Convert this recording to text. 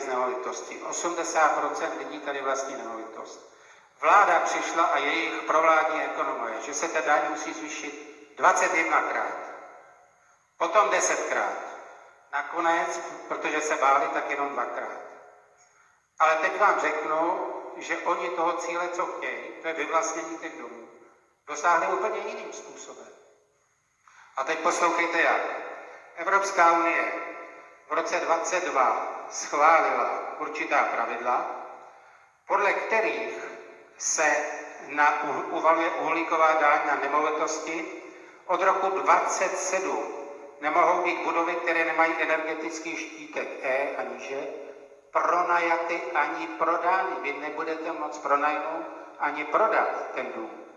nemovitosti. 80% lidí tady vlastní nemovitost. Vláda přišla a jejich provládní ekonomové, že se ta daň musí zvýšit 21krát, potom 10krát. Nakonec, protože se báli, tak jenom 2krát. Ale teď vám řeknu, že oni toho cíle, co chtějí, to je vyvlastnění těch domů, dosáhli úplně jiným způsobem. A teď poslouchejte jak. Evropská unie v roce 2022 schválila určitá pravidla, podle kterých se uvaluje uhlíková daň na nemovitosti. Od roku 2027 nemohou být budovy, které nemají energetický štítek E a níže, pronajaty ani prodány. Vy nebudete moct pronajmout ani prodat ten dům.